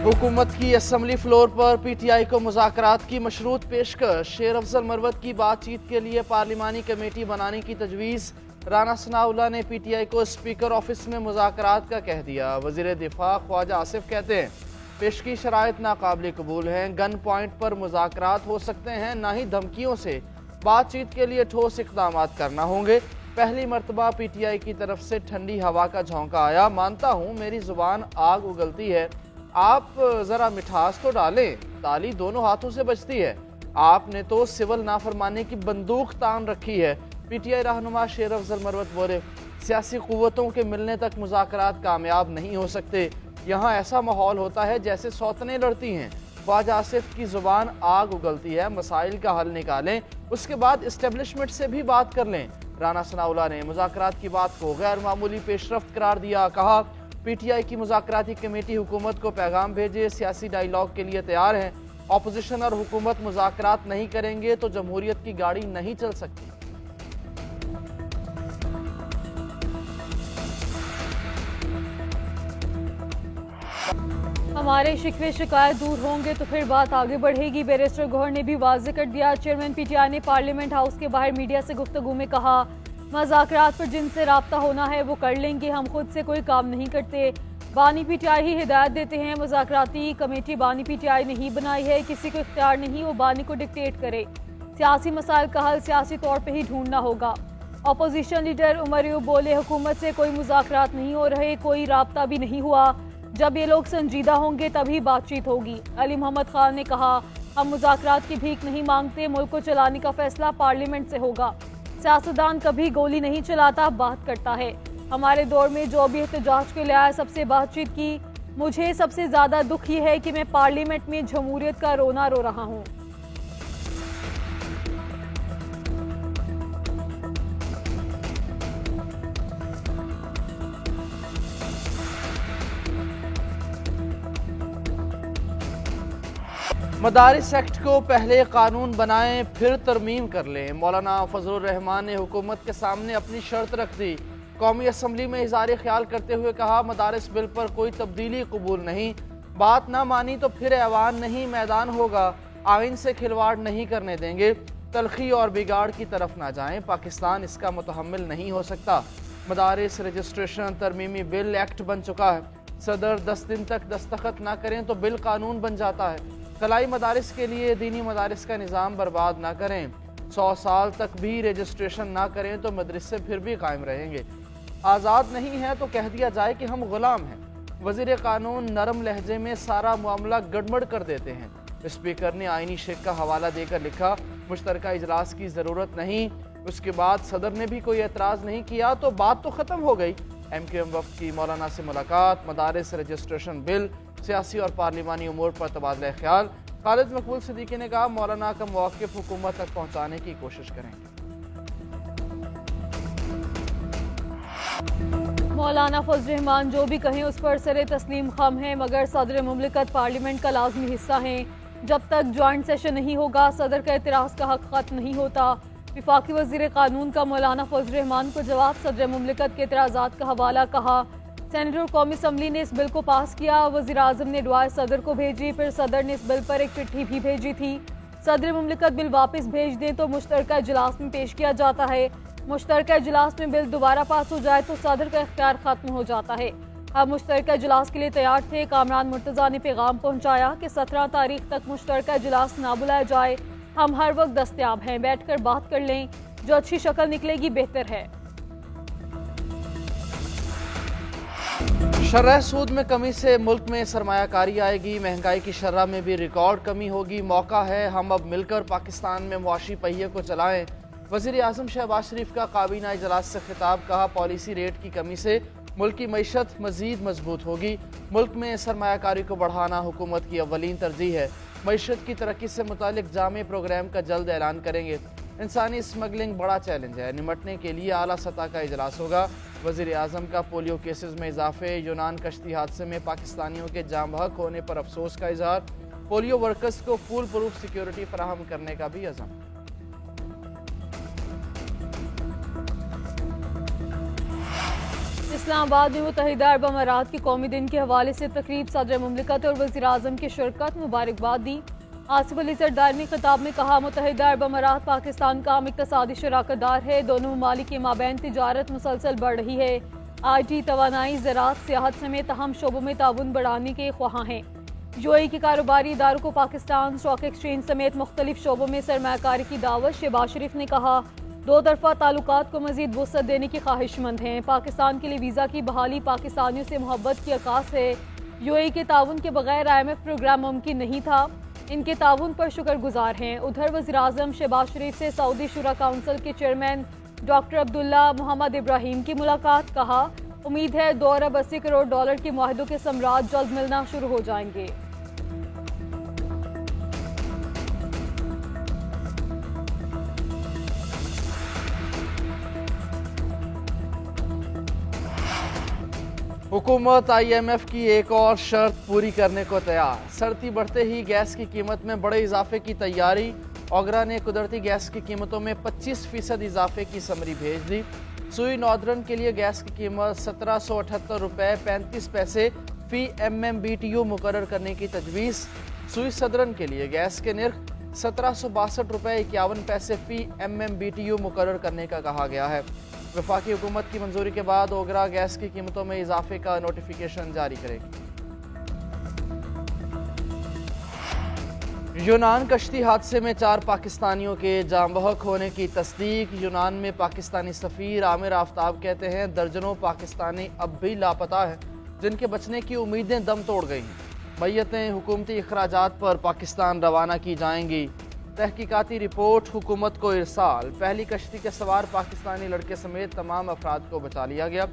हुकूमत की assembly floor पर पीटीआई को मुज़ाकरात की मशरूत पेशकश। शेर अफजल मरवत की बातचीत के लिए पार्लिमानी कमेटी बनाने की तजवीज़। राना सनाउल्लाह ने पीटीआई को स्पीकर ऑफिस में मुज़ाकरात का कह दिया। वज़ीर दिफा ख्वाजा आसिफ कहते हैं पेशगी शराइत नाकाबिल कबूल हैं, गन पॉइंट पर मुज़ाकरात हो सकते हैं, ना ही धमकियों से। बातचीत के लिए ठोस इक़दाम करना होंगे। पहली मरतबा पीटीआई की तरफ से ठंडी हवा का झोंका आया। मानता हूँ मेरी ज़ुबान आग उगलती है, आप ज़रा मिठास तो डालें, ताली दोनों हाथों से बजती है। आपने तो सिविल नाफरमाने की बंदूक तान रखी है। पीटीआई रहनुमा शेर अफजल मरवत बोले सियासी कुव्वतों के मिलने तक मुज़ाकरात कामयाब नहीं हो सकते। यहाँ ऐसा माहौल होता है जैसे सौतनें लड़ती हैं। ख्वाजा आसिफ की ज़ुबान आग उगलती है, मसाइल का हल निकालें, उसके बाद इस्टेब्लिशमेंट से भी बात कर लें। राना सनाउल्लाह ने मुज़ाकरात की बात को गैर मामूली पेशरफ्त करार दिया। कहा पीटीआई की मुज़ाकराती कमेटी हुकूमत को पैगाम भेजे, सियासी डायलॉग के लिए तैयार है। ऑपोजिशन और हुकूमत मुज़ाकरात नहीं करेंगे तो जमहूरियत की गाड़ी नहीं चल सकती। हमारे शिकवे शिकायत दूर होंगे तो फिर बात आगे बढ़ेगी। बैरिस्टर गौहर ने भी वाज़ेह कर दिया। चेयरमैन पीटीआई ने पार्लियामेंट हाउस के बाहर मीडिया से गुफ्तगू में कहा मुज़ाकरात पर जिनसे राब्ता होना है वो कर लेंगे, हम खुद से कोई काम नहीं करते। बानी पीटीआई ही हिदायत देते हैं। मुज़ाकराती कमेटी बानी पीटीआई नहीं बनाई है, किसी को इख्तियार नहीं वो बानी को डिक्टेट करे। सियासी मसाइल का हल सियासी तौर पर ही ढूंढना होगा। अपोजिशन लीडर उमर यूब बोले हुकूमत से कोई मुज़ाकरात नहीं हो रहे, कोई राब्ता भी नहीं हुआ। जब ये लोग संजीदा होंगे तभी बातचीत होगी। अली मोहम्मद खान ने कहा हम मुज़ाकरात की भीख नहीं मांगते, मुल्क को चलाने का फैसला पार्लियामेंट से होगा। सियासतदान कभी गोली नहीं चलाता, बात करता है। हमारे दौर में जो भी एहतजाज के लिए आया सबसे बातचीत की। मुझे सबसे ज़्यादा दुख ये है कि मैं पार्लियामेंट में जमहूरियत का रोना रो रहा हूँ। मदारिस एक्ट को पहले कानून बनाएं फिर तरमीम कर लें। मौलाना फजलुर रहमान ने हुकूमत के सामने अपनी शर्त रख दी। कौमी असम्बली में इज़हार ख्याल करते हुए कहा मदारिस बिल पर कोई तब्दीली कबूल नहीं, बात ना मानी तो फिर ऐवान नहीं मैदान होगा। आइन से खिलवाड़ नहीं करने देंगे, तलखी और बिगाड़ की तरफ ना जाएं, पाकिस्तान इसका मुतहम्मिल नहीं हो सकता। मदारिस रजिस्ट्रेशन तरमीमी बिल एक्ट बन चुका है। सदर 10 दिन तक दस्तखत ना करें तो बिल कानून बन जाता है। कलाई मदारिस के लिए दीनी मदारिस का निज़ाम बर्बाद ना करें। 100 साल तक भी रजिस्ट्रेशन ना करें तो मदरसे फिर भी कायम रहेंगे। आज़ाद नहीं है तो कह दिया जाए कि हम गुलाम हैं। वज़ीर कानून नरम लहजे में सारा मामला गड़बड़ कर देते हैं। स्पीकर ने आइनी शेख का हवाला देकर लिखा मुश्तरका इजलास की ज़रूरत नहीं। उसके बाद सदर ने भी कोई एतराज़ नहीं किया तो बात तो ख़त्म हो गई। MQM वफ़द की मौलाना से मुलाकात, मदारिस रजिस्ट्रेशन बिल, सियासी और पार्लिमानी उमूर पर तबादला ख्याल। खालिद मकबूल सिद्दीकी ने कहा मौलाना का मौक़िफ़ हुकूमत तक पहुँचाने की कोशिश करेंगे। मौलाना फजल रहमान जो भी कहें उस पर सरे तस्लीम खम है, मगर सदर मुमलिकत पार्लियामेंट का लाजमी हिस्सा हैं। जब तक ज्वाइंट सेशन नहीं होगा सदर का एतराज़ का हक खत्म नहीं होता। विफाकी वज़ीर कानून का मौलाना फजल रहमान को जवाब। सदर मुमलिकत के एतराज़ात का हवाला। कहा सेनेटर कौमी असम्बली ने इस बिल को पास किया, वज़ीर आज़म ने एडवाइस सदर को भेजी, फिर सदर ने इस बिल पर एक चिट्ठी भी भेजी थी। सदर मुमलिकत बिल वापस भेज दें तो मुश्तरका इजलास में पेश किया जाता है। मुश्तरका इजलास में बिल दोबारा पास हो जाए तो सदर का इख्तियार खत्म हो जाता है। हम मुश्तरका इजलास के लिए तैयार थे। कामरान मुर्तज़ा ने पैगाम पहुँचाया कि 17 तारीख तक मुश्तरका इजलास ना बुलाया जाए। हम हर वक्त दस्तयाब हैं, बैठ कर बात कर लें, जो अच्छी शक्ल निकलेगी बेहतर है। शरह सूद में कमी से मुल्क में सरमायाकारी आएगी, महंगाई की शरह में भी रिकॉर्ड कमी होगी। मौका है हम अब मिलकर पाकिस्तान में मुआशी पहिए को चलाएं। वज़ीर आज़म शहबाज शरीफ का काबीना इजलास से खिताब। कहा पॉलिसी रेट की कमी से मुल्क की मईशत मज़ीद मजबूत होगी। मुल्क में सरमायाकारी को बढ़ाना हुकूमत की अव्वलीन तरजीह है। मईशत की तरक्की से मुतालिक जामे प्रोग्राम का जल्द ऐलान करेंगे। इंसानी स्मगलिंग बड़ा चैलेंज है, निमटने के लिए आला सतह का इजलास होगा। वज़ीर आज़म का पोलियो केसेस में इजाफे, यूनान कश्ती हादसे में पाकिस्तानियों के जाम बहक होने पर अफसोस का इजहार। पोलियो वर्कर्स को फुल प्रूफ सिक्योरिटी फराहम करने का भी अज़म। इस्लामाबाद में मुत्तहिदा अरब अमारात के कौमी दिन के हवाले से तकरीब सदर मुमलिकत और वज़ीर आज़म की शिरकत, मुबारकबाद दी। आसिफ अली ज़रदारी ने खिताब में कहा, मुत्तहिदा अरब अमारात पाकिस्तान का अहम इक़्तिसादी शराकतदार है। दोनों ममालिक के माबैन तिजारत मुसलसल बढ़ रही है। IT, तवानाई, ज़राअत, सियाहत समेत अहम शोबों में ताउन बढ़ाने के ख्वाहां हैं। UAE के कारोबारी इदारों को पाकिस्तान स्टॉक एक्सचेंज समेत मुख्तलिफ शोबों में सरमायाकारी की दावत। शहबाज शरीफ ने कहा, दो तरफा ताल्लुकात को मजीद वुसअत देने की ख्वाहिशमंद हैं। पाकिस्तान के लिए वीज़ा की बहाली पाकिस्तानियों से मोहब्बत की अक्कास है। UAE के ताउन के बगैर IMF प्रोग्राम मुमकिन नहीं था। इनके ताउन पर शुक्रगुजार हैं। उधर वज़ीर आज़म शहबाज शरीफ से सऊदी शुरा काउंसिल के चेयरमैन डॉक्टर अब्दुल्ला मोहम्मद इब्राहिम की मुलाकात। कहा, उम्मीद है $2 अरब 80 करोड़ के मुआहदों के समरात जल्द मिलना शुरू हो जाएंगे। हुकूमत IMF की एक और शर्त पूरी करने को तैयार। सर्दी बढ़ते ही गैस की कीमत में बड़े इजाफे की तैयारी। ओगरा ने कुदरती गैस की कीमतों में 25% इजाफे की समरी भेज दी। सुई नॉर्दर्न के लिए गैस की कीमत $1778.35 फी MMBTU मुकर्रर करने की तजवीज़। सुई सदरन के लिए गैस के निर्ख $1762.51 फी MMBTU मुकर्रर करने का कहा गया है। वफाकी हुकूमत की मंजूरी के बाद ओगरा गैस की कीमतों में इजाफे का नोटिफिकेशन जारी करेगी। यूनान कश्ती हादसे में 4 पाकिस्तानियों के जाम बहक होने की तस्दीक। यूनान में पाकिस्तानी सफ़ीर आमिर आफ्ताब कहते हैं, दर्जनों पाकिस्तानी अब भी लापता हैं, जिनके बचने की उम्मीदें दम तोड़ गई हैं। मैयतें हुकूमती अखराजात पर पाकिस्तान रवाना की जाएंगी। तहकीकाती रिपोर्ट हुकूमत को इरसाल। पहली कश्ती के सवार पाकिस्तानी लड़के समेत तमाम अफराद को बचा लिया गया।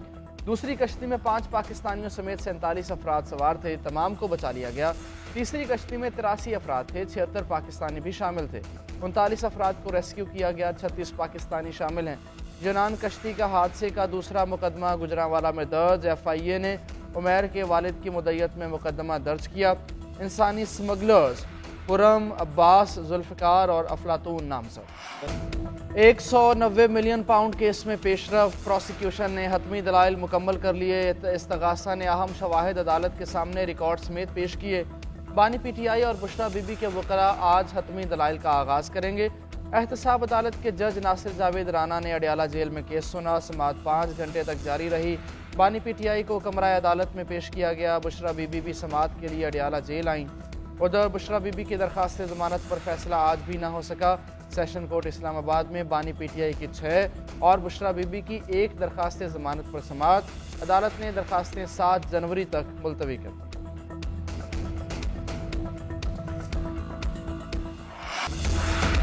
दूसरी कश्ती में 5 पाकिस्तानियों समेत 47 अफराद सवार थे, तमाम को बचा लिया गया। तीसरी कश्ती में 83 अफराद थे, 76 पाकिस्तानी भी शामिल थे। 39 अफराद को रेस्क्यू किया गया, 36 पाकिस्तानी शामिल हैं। यूनान कश्ती का हादसे का दूसरा मुकदमा गुजरांवाला में दर्ज। FIA ने उमैर के वालिद की मुद्दत में मुकदमा दर्ज किया। इंसानी स्मगलर्स खुरम, अब्बास, जुल्फ़िकार और अफलातून नामजद। 190 मिलियन पाउंड केस में पेशरफ। प्रोसिक्यूशन ने हतमी दलाइल मुकम्मल कर लिए। इस्तगासा ने अहम शवाहिद अदालत के सामने रिकॉर्ड समेत पेश किए। बानी PTI और बुशरा बीबी के वकला आज हतमी दलाइल का आगाज़ करेंगे। एहतसाब अदालत के जज नासिर जावेद राना ने अडियाला जेल में केस सुना। समाअत 5 घंटे तक जारी रही। बानी PTI को कमरा अदालत में पेश किया गया। बुशरा बीबी भी समाअत के लिए अडियाला जेल आईं। उधर बुशरा बीबी की दरखास्त ज़मानत पर फैसला आज भी ना हो सका। सेशन कोर्ट इस्लामाबाद में बानी PTI की 6 और बुशरा बीबी की 1 दरखास्त ज़मानत पर समाअत। अदालत ने दरखास्तें 7 जनवरी तक मुलतवी कर दी।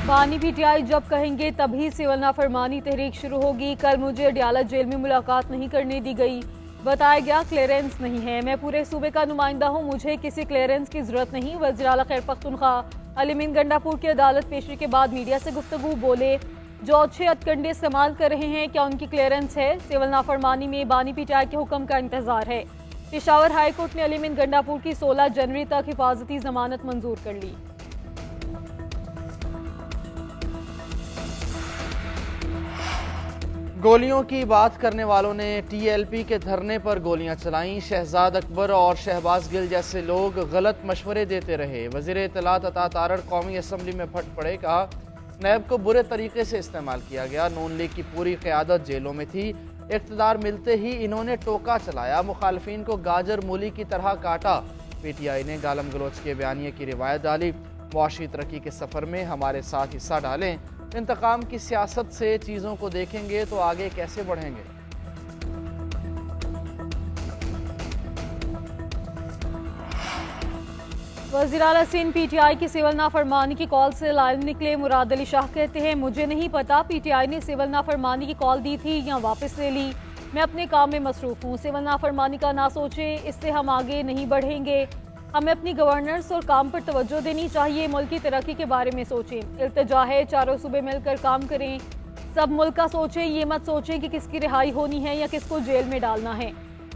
बानी PTI जब कहेंगे तभी सिविल नाफरमानी तहरीक शुरू होगी। कल मुझे अडियाला जेल में मुलाकात नहीं करने दी गई। बताया गया क्लियरेंस नहीं है। मैं पूरे सूबे का नुमाइंदा हूँ, मुझे किसी क्लियरेंस की जरूरत नहीं। वज़ीर आला खैर पख्तूनख्वा अली-मीन गंडापुर की अदालत पेशी के बाद मीडिया से गुफ्तगू बोले, जो अच्छे हथकंडे इस्तेमाल कर रहे हैं, क्या उनकी क्लियरेंस है? सिविल नाफरमानी में बानी PTI के हुक्म का इंतजार है। पेशावर हाई कोर्ट ने अली-मीन गंडापुर की 16 जनवरी तक हिफाजती जमानत मंजूर कर ली। गोलियों की बात करने वालों ने TLP के धरने पर गोलियां चलाईं। शहजाद अकबर और शहबाज गिल जैसे लोग गलत मशवरे देते रहे। वज़ीर इत्तलात अता तारड़ कौमी असम्बली में फट पड़े। कहा, नैब को बुरे तरीके से इस्तेमाल किया गया। नून लीग की पूरी क़यादत जेलों में थी। इक़्तिदार मिलते ही इन्होंने टोका चलाया, मुखालफिन को गाजर मूली की तरह काटा। PTI ने गालम गलोच के बयानिए की रिवायत डाली। मुआशी तरक्की के सफ़र में हमारे साथ हिस्सा डालें। इंतकाम की सियासत से चीज़ों को देखेंगे तो आगे कैसे बढ़ेंगे। वज़ीर आला सिंध PTI की सिविल नाफरमानी की कॉल से लाइव निकले। मुराद अली शाह कहते हैं, मुझे नहीं पता PTI ने सिविल नाफरमानी की कॉल दी थी या वापस ले ली। मैं अपने काम में मसरूफ हूँ। सिविल नाफरमानी का ना सोचें, इससे हम आगे नहीं बढ़ेंगे। हमें अपनी गवर्नेंस और काम पर तवज्जो देनी चाहिए। मुल्क की तरक्की के बारे में सोचें। इल्तिजा है, चारों सूबे मिलकर काम करें। सब मुल्क का सोचें, ये मत सोचें कि किसकी रिहाई होनी है या किसको जेल में डालना है।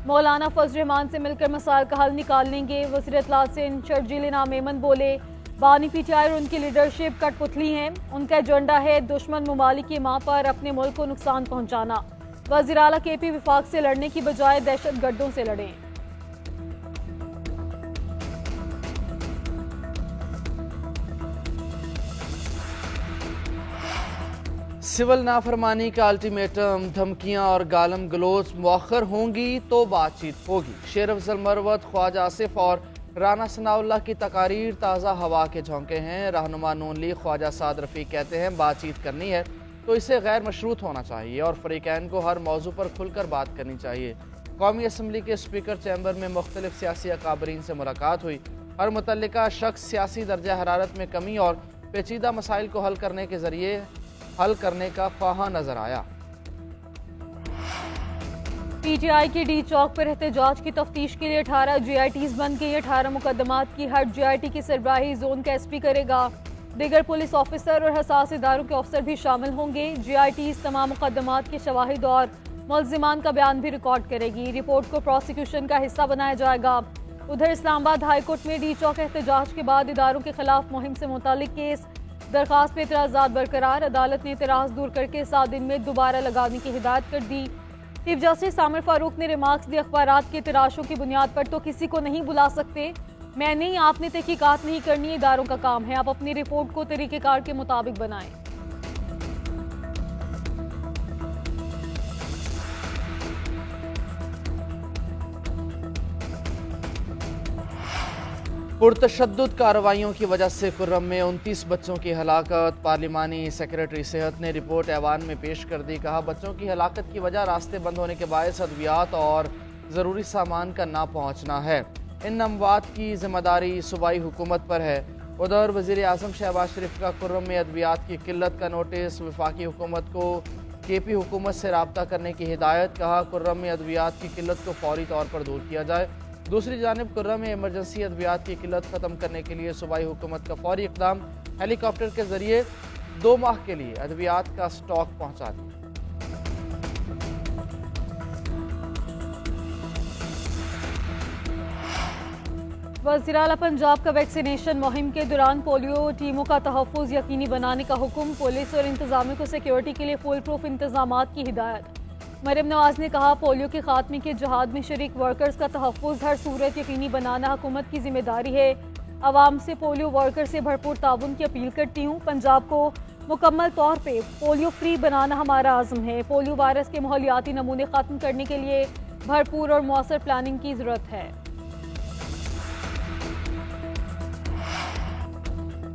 मौलाना फजल रहमान से मिलकर मसाइल का हल निकाल लेंगे। वज़ीर इत्तलात सिंध शर्जील इनाम मेमन बोले, बानी PTI और उनकी लीडरशिप कठपुतली हैं। उनका एजेंडा है दुश्मन ममालिक की माँ पर अपने मुल्क को नुकसान पहुँचाना। वज़ीर आला KP विफाक से लड़ने की बजाय दहशतगर्दों से लड़ें। सिविल नाफरमानी का अल्टीमेटम, धमकियां और गालम गलोच मौखर होंगी तो बातचीत होगी। शेर अफजल मरवत, ख्वाजा आसिफ और राना सनाउल्लाह की तकारीर ताज़ा हवा के झोंके हैं। रहनुमा नून लीग ख्वाजा साद रफीक कहते हैं बातचीत करनी है तो इसे गैर मशरूत होना चाहिए और फरीकैन को हर मौजू पर खुलकर बात करनी चाहिए। कौमी असम्बली के स्पीकर चैम्बर में मुख्तलिफ सियासी अकाबरीन से मुलाकात हुई। हर मुतल्लिका शख्स सियासी दर्जा हरारत में कमी और पेचीदा मसाइल को हल करने के जरिए हल करने का ख्वाहा नजर आया। PTI की डी चौक पर एहतजाज की तफ्तीश के लिए 18 GITs बन गई। 18 मुकदमात की हर GIT की सरबराही जोन का SP करेगा। दीगर पुलिस ऑफिसर और हसास इदारों के अफसर भी शामिल होंगे। GITs तमाम मुकदमात के शवाहिद और मुल्जिमान का बयान भी रिकॉर्ड करेगी। रिपोर्ट को प्रोसिक्यूशन का हिस्सा बनाया जाएगा। उधर इस्लामाबाद हाई कोर्ट में डी चौक एहतजाज के बाद इदारों के खिलाफ मुहिम से मुतालिक केस दरखास्त पे एतराज़ात बरकरार। अदालत ने एतराज़ दूर करके 7 दिन में दोबारा लगाने की हिदायत कर दी। चीफ जस्टिस आमिर फारूक ने रिमार्क्स दिए, अखबारात के तराशों की बुनियाद पर तो किसी को नहीं बुला सकते। मैं नहीं, आपने तहकीकात नहीं करनी, इदारों का काम है। आप अपनी रिपोर्ट को तरीक़ेकार के मुताबिक बनाएं। पुरतशद्दुद कार्रवाइयों की वजह से कुर्रम में 29 बच्चों की हलाकत। पार्लिमानी सेक्रेटरी सेहत ने रिपोर्ट ऐवान में पेश कर दी। कहा बच्चों की हलाकत की वजह रास्ते बंद होने के बायस अद्वियात और ज़रूरी सामान का ना पहुँचना है। इन अमवात की जिम्मेदारी सूबाई हुकूमत पर है। उधर वज़ीर आज़म शहबाज शरीफ का कुर्रम में अद्वियात की किल्लत का नोटिस। वफाकी हुकूमत को KP हुकूमत से रब्ता करने की हिदायत। कहा कुर्रम में अद्वियात की किल्लत को फौरी तौर पर दूर किया जाए। दूसरी जानिब कुर्रम में इमरजेंसी अद्वियात की किल्लत ख़त्म करने के लिए सूबाई हुकूमत का फौरी इक़दाम। हेलीकॉप्टर के जरिए 2 माह के लिए अद्वियात का स्टॉक पहुँचा दिया। वज़ीर आला पंजाब का वैक्सीनेशन मुहिम के दौरान पोलियो टीमों का तहफ़्फ़ुज़ यकीनी बनाने का हुक्म। पुलिस और इंतजामिया को सिक्योरिटी के लिए फुल प्रूफ इंतजामात की हिदायत। मरियम नवाज ने कहा पोलियो के खात्मे के जहाद में शरीक वर्कर्स का तहफ़्फ़ुज़ हर सूरत यकीनी बनाना हुकूमत की जिम्मेदारी है। आवाम से पोलियो वर्कर से भरपूर ताउन की अपील करती हूँ। पंजाब को मुकम्मल तौर पे पोलियो फ्री बनाना हमारा आज़म है। पोलियो वायरस के माहौलियाती नमूने ख़त्म करने के लिए भरपूर और मौसर प्लानिंग की ज़रूरत है।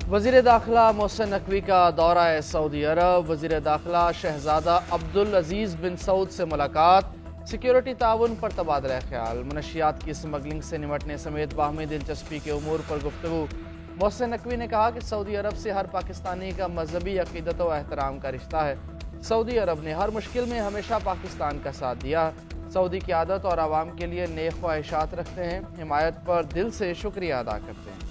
वज़ीर दाखिला मोहसिन नकवी का दौरा है सऊदी अरब। वज़ीर दाखिला शहजादा अब्दुल अजीज़ बिन सऊद से मुलाकात। सिक्योरिटी ताउन पर तबादला ख्याल। मनशियात की स्मगलिंग से निमटने समेत बाहमी दिलचस्पी के उमूर पर गुफ्तगू। मोहसिन नकवी ने कहा कि सऊदी अरब से हर पाकिस्तानी का मजहबी अक़ीदत व एहतराम का रिश्ता है। सऊदी अरब ने हर मुश्किल में हमेशा पाकिस्तान का साथ दिया। सऊदी क़यादत और आवाम के लिए नेक ख्वाहिशात रखते हैं। हिमायत पर दिल से शुक्रिया अदा करते हैं।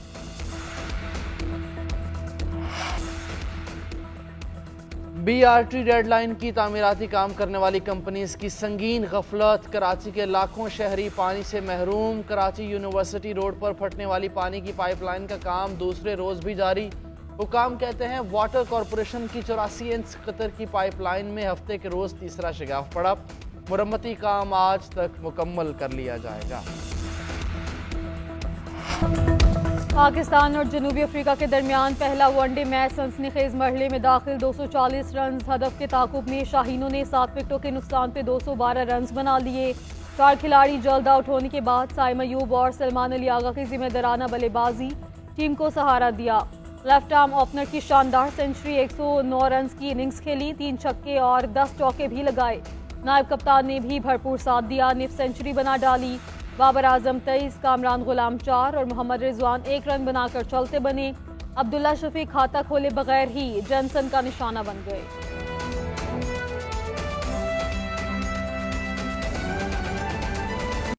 BRT रेड लाइन की तामीराती काम करने वाली कंपनीज की संगीन गफलत। कराची के लाखों शहरी पानी से महरूम। कराची यूनिवर्सिटी रोड पर फटने वाली पानी की पाइपलाइन का काम दूसरे रोज भी जारी। हुकाम कहते हैं वाटर कॉरपोरेशन की 84 इंच कतर की पाइपलाइन में हफ्ते के रोज तीसरा शिगाफ पड़ा। मुरम्मती काम आज तक मुकम्मल कर लिया जाएगा। पाकिस्तान और जनूबी अफ्रीका के दरमियान पहला वनडे मैच सनसनीखेज मरहले में दाखिल। 240 रन हदफ के ताकुब में शाहीनों ने 7 विकेटों के नुकसान पे 212 रन बना लिए। 4 खिलाड़ी जल्द आउट होने के बाद साइम अयूब और सलमान अली आगा की जिम्मेदाराना बल्लेबाजी टीम को सहारा दिया। लेफ्ट आर्म ओपनर की शानदार सेंचुरी। 109 रन की इनिंग्स खेली, 3 छक्के और 10 चौके भी लगाए। नायब कप्तान ने भी भरपूर साथ दिया, निफ सेंचुरी बना डाली। बाबर आजम 23, कामरान गुलाम 4 और मोहम्मद रिजवान 1 रन बनाकर चलते बने। अब्दुल्ला शफीक खाता खोले बगैर ही जॉनसन का निशाना बन गए।